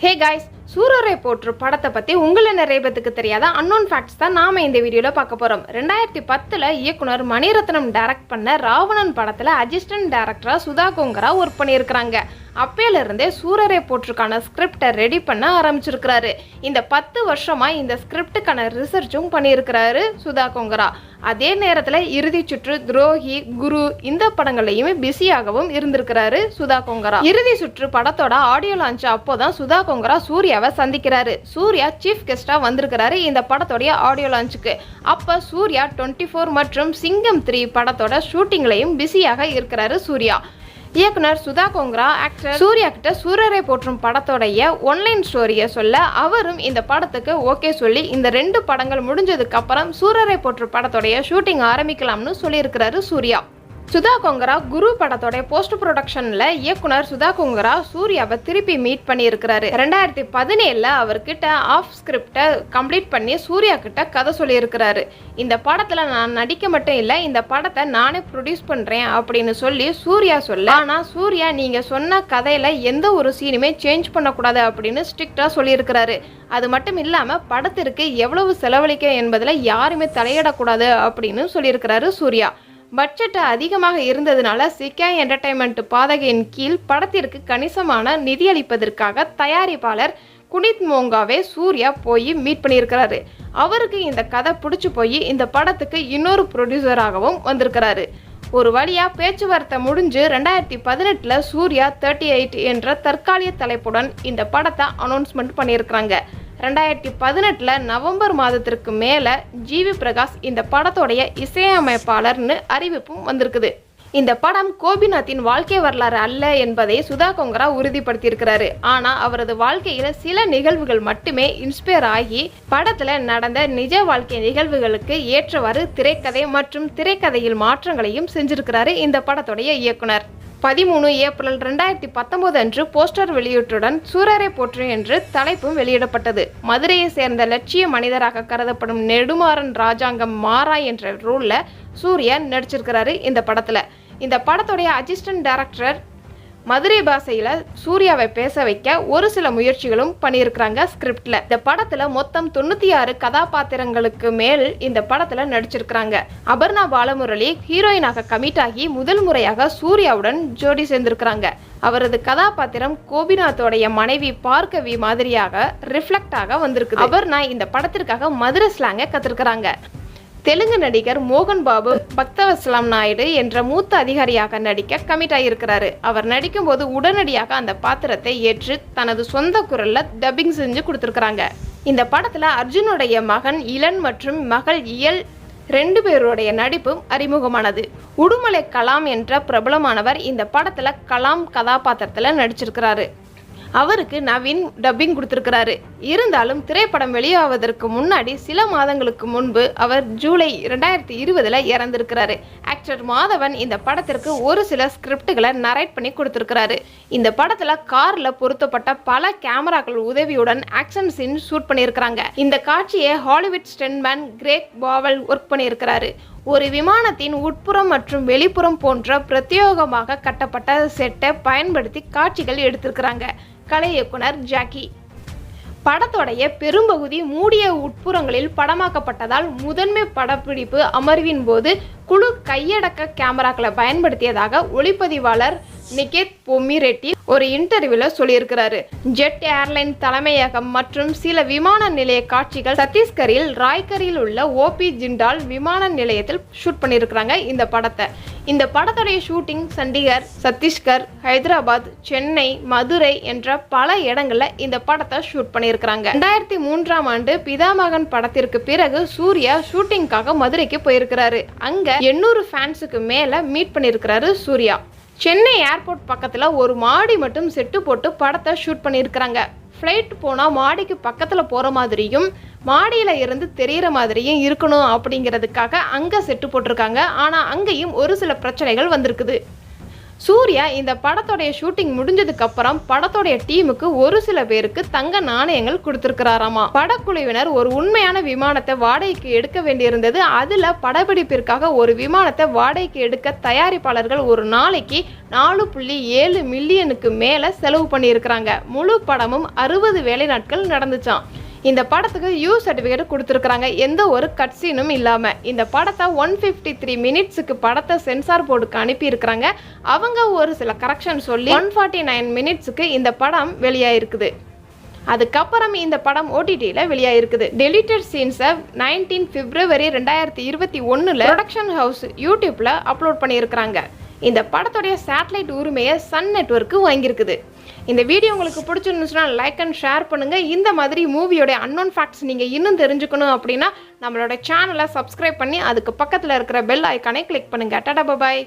Hey guys, சூரரை போற்று படத்தை பற்றி உங்களை நிறைய பேத்துக்கு தெரியாத அன்னோன் ஃபேக்ட்ஸ் தான் நாம் இந்த வீடியோவில் பார்க்க போகிறோம். 2010 இயக்குனர் மணிரத்னம் டைரக்ட் பண்ண ராவணன் படத்தில் அசிஸ்டன்ட் டைரக்டராக சுதா கோங்கரா ஒர்க் பண்ணியிருக்கிறாங்க. அப்பையிலிருந்தே சூரரை போற்றுக்கான ஸ்கிரிப்டை ரெடி பண்ண ஆரம்பிச்சிருக்கிறாரு. இந்த 10 வருஷமாக இந்த ஸ்கிரிப்டுக்கான ரிசர்ச்சும் பண்ணியிருக்கிறாரு சுதா கோங்கரா. அதே நேரத்தில் இறுதி சுற்று, துரோகி, குரு இந்த படங்கள்லையுமே பிஸியாகவும் இருந்திருக்கிறாரு சுதா கோங்கரா. இறுதி சுற்று படத்தோட ஆடியோ லான்ச் அப்போதான் சுதா கோங்கரா சூர்யாவை சந்திக்கிறாரு. சூர்யா சீஃப் கெஸ்டா வந்திருக்கிறாரு இந்த படத்தோடைய ஆடியோ லான்ச்சுக்கு. அப்ப சூர்யா 24 மற்றும் சிங்கம் 3 படத்தோட ஷூட்டிங்லையும் பிஸியாக இருக்கிறாரு சூர்யா. இயக்குனர் சுதா கோங்கரா ஆக்டர் சூர்யா கிட்ட சூரரை போற்றும் படத்தோடைய ஒன்லைன் ஸ்டோரியை சொல்ல அவரும் இந்த படத்துக்கு ஓகே சொல்லி இந்த 2 படங்கள் முடிஞ்சதுக்கு அப்புறம் சூரரை போற்றும் படத்தோடைய ஷூட்டிங் ஆரம்பிக்கலாம்னு சொல்லியிருக்கிறாரு சூர்யா. சுதா கோங்கரா குரு படத்தோட போஸ்ட் ப்ரொடக்ஷன்ல இயக்குனர் சுதா கோங்கரா சூர்யாவை திருப்பி மீட் பண்ணியிருக்கிறாரு. 2017 அவர்கிட்ட ஆஃப் ஸ்கிரிப்டை கம்ப்ளீட் பண்ணி சூர்யா கிட்ட கதை சொல்லியிருக்கிறாரு. இந்த படத்துல நான் நடிக்க மட்டும் இல்லை, இந்த படத்தை நானே ப்ரொடியூஸ் பண்றேன் அப்படின்னு சொல்லி சூர்யா சொல்ல, ஆனா சூர்யா நீங்க சொன்ன கதையில எந்த ஒரு சீனுமே சேஞ்ச் பண்ணக்கூடாது அப்படின்னு ஸ்ட்ரிக்டா சொல்லியிருக்கிறாரு. அது மட்டும் இல்லாம படத்திற்கு எவ்வளவு செலவழிக்க என்பதில் யாருமே தலையிடக்கூடாது அப்படின்னு சொல்லியிருக்கிறாரு சூர்யா. பட்ஜெட் அதிகமாக இருந்ததுனால சிக்கா என்டர்டைன்மெண்ட் பாதகையின் கீழ் படத்திற்கு கணிசமான நிதியளிப்பதற்காக தயாரிப்பாளர் குனித் மோங்காவே சூர்யா போய் மீட் பண்ணியிருக்கிறாரு. அவருக்கு இந்த கதை பிடிச்சி போய் இந்த படத்துக்கு இன்னொரு ப்ரொடியூசராகவும் வந்திருக்கிறாரு. ஒரு வழியா பேச்சுவார்த்தை முடிஞ்சு 2018 சூர்யா 38 என்ற தற்காலிக தலைப்புடன் இந்த படத்தை அனௌன்ஸ்மெண்ட் பண்ணியிருக்கிறாங்க. 2018 நவம்பர் மாதத்திற்கு மேல ஜிவி பிரகாஷ் இந்த படத்தோடைய இசையமைப்பாளர்னு அறிவிப்பும் வந்திருக்குது. இந்த படம் கோபிநாத்தின் வாழ்க்கை வரலாறு அல்ல என்பதை சுதா கோங்கரா உறுதிப்படுத்தியிருக்கிறாரு. ஆனா அவரது வாழ்க்கையில சில நிகழ்வுகள் மட்டுமே இன்ஸ்பயர் ஆகி படத்துல நடந்த நிஜ வாழ்க்கை நிகழ்வுகளுக்கு ஏற்றவாறு திரைக்கதை மற்றும் திரைக்கதையில் மாற்றங்களையும் செஞ்சிருக்கிறாரு இந்த படத்துடைய இயக்குனர். 13 ஏப்ரல் 2019 அன்று போஸ்டர் வெளியீட்டுடன் சூரரை போற்று என்று தலைப்பும் வெளியிடப்பட்டது. மதுரையை சேர்ந்த லட்சிய மனிதராக கருதப்படும் நெடுமாறன் ராஜாங்கம் மாறா என்ற ரோல்ல சூர்யா நடிச்சிருக்கிறாரு இந்த படத்துல. இந்த படத்துடைய அசிஸ்டன்ட் டைரக்டர் மதுரை பாஷையில சூர்யாவை பேச வைக்க ஒரு சில முயற்சிகளும் பண்ணியிருக்கிறாங்க ஸ்கிரிப்ட்ல. இந்த படத்துல மொத்தம் 96 கதாபாத்திரங்களுக்கு மேல் இந்த படத்துல நடிச்சிருக்கிறாங்க. அபர்ணா பாலமுரளி ஹீரோயினாக கமிட் ஆகி முதல் முறையாக சூர்யாவுடன் ஜோடி சேர்ந்திருக்கிறாங்க. அவரது கதாபாத்திரம் கோபிநாத்தோடைய மனைவி பார்கவி மாதிரியாக ரிஃப்ளெக்டாக வந்திருக்கு. அபர்ணா இந்த படத்திற்காக மதுரை ஸ்லாங்கை கத்திருக்கிறாங்க. தெலுங்கு நடிகர் மோகன் பாபு பக்தவத்சலம் நாயுடு என்ற மூத்த அதிகாரியாக நடிக்க கமிட் ஆகியிருக்கிறாரு. அவர் நடிக்கும் போது உடனடியாக அந்த பாத்திரத்தை ஏற்று தனது சொந்த குரல்ல டப்பிங் செஞ்சு கொடுத்துருக்காங்க. இந்த படத்துல அர்ஜுனுடைய மகன் இளன் மற்றும் மகள் இயல் 2 பேருடைய நடிப்பும் அறிமுகமானது. உடுமலை கலாம் என்ற பிரபலமானவர் இந்த படத்துல கலாம் கதாபாத்திரத்துல நடிச்சிருக்கிறாரு. அவருக்கு நவீன் டப்பிங் கொடுத்திருக்கிறாரு. இருந்தாலும் திரைப்படம் வெளியாவதற்கு முன்னாடி சில மாதங்களுக்கு முன்பு அவர் ஜூலை 2020 இறந்திருக்கிறாரு. ஆக்டர் மாதவன் இந்த படத்திற்கு ஒரு சில ஸ்கிரிப்டுகளை நரேட் பண்ணி கொடுத்திருக்கிறாரு. இந்த படத்துல கார்ல பொருத்தப்பட்ட பல கேமராக்கள் உதவியுடன் ஆக்ஷன் சீன் ஷூட் பண்ணியிருக்கிறாங்க. இந்த காட்சியை ஹாலிவுட் ஸ்டன்ட்மேன் கிரேக் பாவல் ஒர்க் பண்ணியிருக்கிறாரு. ஒரு விமானத்தின் உட்புறம் மற்றும் வெளிப்புறம் போன்ற பிரத்யேகமாக கட்டப்பட்ட செட்டை பயன்படுத்தி காட்சிகள் எடுத்திருக்கிறாங்க கலை இயக்குனர் ஜாக்கி. படத்தோடைய பெரும்பகுதி மூடிய உட்புறங்களில் படமாக்கப்பட்டதால் முதன்மை படப்பிடிப்பு அமர்வின் போது குழு கையடக்க கேமராக்களை பயன்படுத்தியதாக ஒளிப்பதிவாளர் நிகேத் பொம்மிரெட்டி ஒரு இன்டர்வியூல சொல்லியிருக்கிறாரு. ஜெட் ஏர்லைன் தலைமையகம் மற்றும் சில விமான நிலைய காட்சிகள் சத்தீஸ்கரில் ராய்கரில் உள்ள ஓபி ஜிண்டால் விமான நிலையத்தில் ஷூட் பண்ணியிருக்கிறாங்க இந்த படத்தை. இந்த படத்துடைய ஷூட்டிங் சண்டிகர், சத்தீஸ்கர், ஹைதராபாத், சென்னை, மதுரை என்ற பல இடங்கள்ல இந்த படத்தை ஷூட் பண்ணியிருக்கிறாங்க. 2003ஆம் ஆண்டு பிதாமகன் படத்திற்கு பிறகு சூர்யா ஷூட்டிங்காக மதுரைக்கு போயிருக்கிறாரு. அங்க 800 ஃபேன்ஸுக்கு மேல மீட் பண்ணியிருக்கிறாரு சூர்யா. சென்னை ஏர்போர்ட் பக்கத்துல ஒரு மாடி மட்டும் செட்டு போட்டு படத்தை ஷூட் பண்ணியிருக்கிறாங்க. ஃப்ளைட் போனால் மாடிக்கு பக்கத்தில் போகிற மாதிரியும் மாடியில் இருந்து தெரிகிற மாதிரியும் இருக்கணும் அப்படிங்கிறதுக்காக அங்கே செட்டு போட்டிருக்காங்க. ஆனால் அங்கேயும் ஒரு சில பிரச்சனைகள் வந்திருக்குது. சூர்யா இந்த படத்தோடைய ஷூட்டிங் முடிஞ்சதுக்கு அப்புறம் படத்தோடைய டீமுக்கு ஒரு சில பேருக்கு தங்க நாணயங்கள் கொடுத்திருக்கிறாராமா. படக்குழுவினர் ஒரு உண்மையான விமானத்தை வாடகைக்கு எடுக்க வேண்டியிருந்தது. அதுல படப்பிடிப்பிற்காக ஒரு விமானத்தை வாடகைக்கு எடுக்க தயாரிப்பாளர்கள் ஒரு நாளைக்கு 4.7 மில்லியனுக்கு மேல செலவு பண்ணியிருக்கிறாங்க. முழு படமும் 60 வேலை நாட்கள் நடந்துச்சாம். இந்த படத்துக்கு யூ சர்டிஃபிகேட் கொடுத்துருக்குறாங்க, எந்த ஒரு கட் சீனும் இல்லாமல். இந்த படத்தை 153 மினிட்ஸுக்கு படத்தை சென்சார் போர்டுக்கு அனுப்பியிருக்கிறாங்க. அவங்க ஒரு சில கரெக்ஷன் சொல்லி 149 மினிட்ஸுக்கு இந்த படம் வெளியாயிருக்குது. அதுக்கப்புறம் இந்த படம் OTTல வெளியாயிருக்குது. டெலிட்டட் சீன்ஸை 19 பிப்ரவரி 2021 ப்ரொடக்ஷன் ஹவுஸ் யூடியூப்ல அப்லோட் பண்ணியிருக்கிறாங்க. இந்த படத்துடைய சேட்டலைட் உரிமையை சன் நெட்வொர்க்கு வாங்கியிருக்குது. இந்த வீடியோ உங்களுக்கு பிடிச்சிருந்துச்சுன்னா லைக் அண்ட் ஷேர் பண்ணுங்கள். இந்த மாதிரி மூவியோட அன்னோன் ஃபேக்ட்ஸ் நீங்கள் இன்னும் தெரிஞ்சுக்கணும் அப்படின்னா நம்மளோட சேனலை சப்ஸ்கிரைப் பண்ணி அதுக்கு பக்கத்தில் இருக்கிற பெல் ஐக்கானை கிளிக் பண்ணுங்கள். டாடா பாய்.